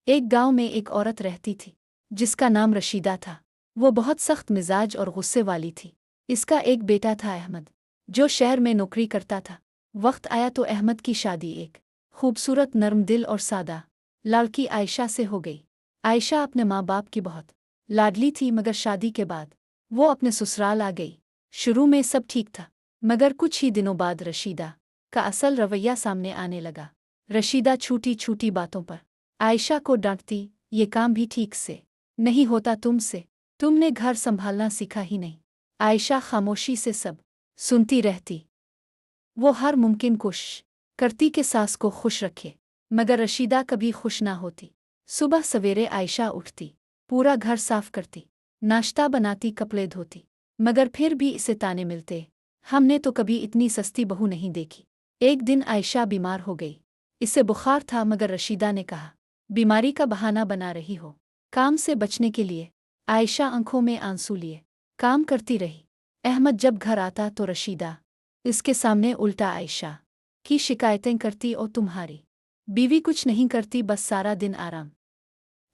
ایک گاؤں میں ایک عورت رہتی تھی جس کا نام رشیدہ تھا۔ وہ بہت سخت مزاج اور غصے والی تھی۔ اس کا ایک بیٹا تھا احمد، جو شہر میں نوکری کرتا تھا۔ وقت آیا تو احمد کی شادی ایک خوبصورت، نرم دل اور سادہ لڑکی عائشہ سے ہو گئی۔ عائشہ اپنے ماں باپ کی بہت لاڈلی تھی، مگر شادی کے بعد وہ اپنے سسرال آ گئی۔ شروع میں سب ٹھیک تھا، مگر کچھ ہی دنوں بعد رشیدہ کا اصل رویہ سامنے آنے لگا۔ رشیدہ چھوٹی چھوٹی باتوں پر عائشہ کو ڈانٹتی، یہ کام بھی ٹھیک سے نہیں ہوتا تم سے، تم نے گھر سنبھالنا سیکھا ہی نہیں۔ عائشہ خاموشی سے سب سنتی رہتی۔ وہ ہر ممکن کوشش کرتی کہ ساس کو خوش رکھے، مگر رشیدہ کبھی خوش نہ ہوتی۔ صبح سویرے عائشہ اٹھتی، پورا گھر صاف کرتی، ناشتہ بناتی، کپڑے دھوتی، مگر پھر بھی اسے تانے ملتے، ہم نے تو کبھی اتنی سستی بہو نہیں دیکھی۔ ایک دن عائشہ بیمار ہو گئی، اسے بخار تھا، مگر رشیدہ نے کہا بیماری کا بہانہ بنا رہی ہو۔ کام سے بچنے کے لیے عائشہ آنکھوں میں آنسو لیے کام کرتی رہی۔ احمد جب گھر آتا تو رشیدہ اس کے سامنے الٹا عائشہ کی شکایتیں کرتی، اور تمہاری بیوی کچھ نہیں کرتی، بس سارا دن آرام۔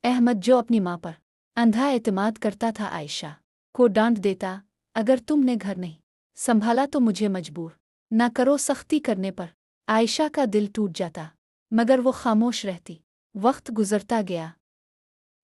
احمد، جو اپنی ماں پر اندھا اعتماد کرتا تھا، عائشہ کو ڈانٹ دیتا، اگر تم نے گھر نہیں سنبھالا تو مجھے مجبور نہ کرو۔ سختی کرنے پر عائشہ کا دل ٹوٹ جاتا، مگر وہ خاموش رہتی۔ وقت گزرتا گیا۔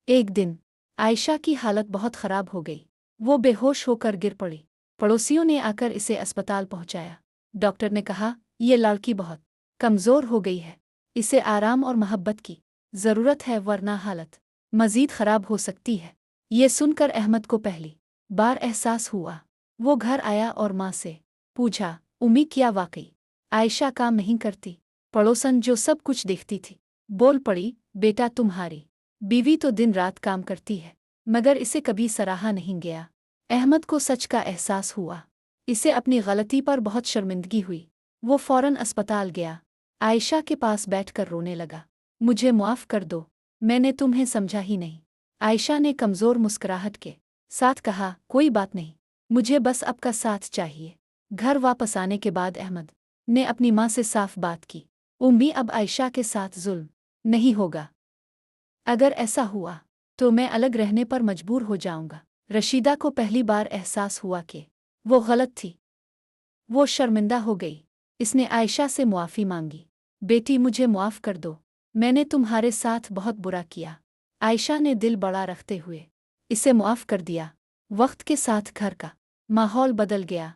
ایک دن عائشہ کی حالت بہت خراب ہو گئی، وہ بے ہوش ہو کر گر پڑی۔ پڑوسیوں نے آ کر اسے اسپتال پہنچایا۔ ڈاکٹر نے کہا یہ لڑکی بہت کمزور ہو گئی ہے، اسے آرام اور محبت کی ضرورت ہے، ورنہ حالت مزید خراب ہو سکتی ہے۔ یہ سن کر احمد کو پہلی بار احساس ہوا۔ وہ گھر آیا اور ماں سے پوچھا، امی کیا واقعی عائشہ کام نہیں کرتی؟ پڑوسن، جو سب کچھ دیکھتی تھی، بول پڑی، بیٹا تمہاری بیوی تو دن رات کام کرتی ہے، مگر اسے کبھی سراہا نہیں گیا۔ احمد کو سچ کا احساس ہوا، اسے اپنی غلطی پر بہت شرمندگی ہوئی۔ وہ فوراً اسپتال گیا، عائشہ کے پاس بیٹھ کر رونے لگا، مجھے معاف کر دو، میں نے تمہیں سمجھا ہی نہیں۔ عائشہ نے کمزور مسکراہٹ کے ساتھ کہا، کوئی بات نہیں، مجھے بس آپ کا ساتھ چاہیے۔ گھر واپس آنے کے بعد احمد نے اپنی ماں سے صاف بات کی، امی اب عائشہ کے ساتھ ظلم نہیں ہوگا، اگر ایسا ہوا تو میں الگ رہنے پر مجبور ہو جاؤں گا۔ رشیدہ کو پہلی بار احساس ہوا کہ وہ غلط تھی، وہ شرمندہ ہو گئی۔ اس نے عائشہ سے معافی مانگی، بیٹی مجھے معاف کر دو، میں نے تمہارے ساتھ بہت برا کیا۔ عائشہ نے دل بڑا رکھتے ہوئے اسے معاف کر دیا۔ وقت کے ساتھ گھر کا ماحول بدل گیا۔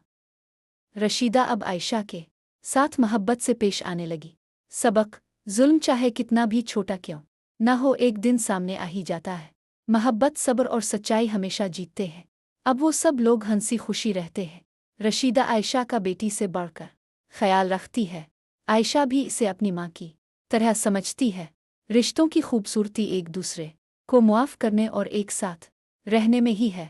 رشیدہ اب عائشہ کے ساتھ محبت سے پیش آنے لگی۔ سبق: ظلم چاہے کتنا بھی چھوٹا کیوں نہ ہو، ایک دن سامنے آ ہی جاتا ہے۔ محبت، صبر اور سچائی ہمیشہ جیتتے ہیں۔ اب وہ سب لوگ ہنسی خوشی رہتے ہیں۔ رشیدہ عائشہ کا بیٹی سے بڑھ کر خیال رکھتی ہے، عائشہ بھی اسے اپنی ماں کی طرح سمجھتی ہے۔ رشتوں کی خوبصورتی ایک دوسرے کو معاف کرنے اور ایک ساتھ رہنے میں ہی ہے۔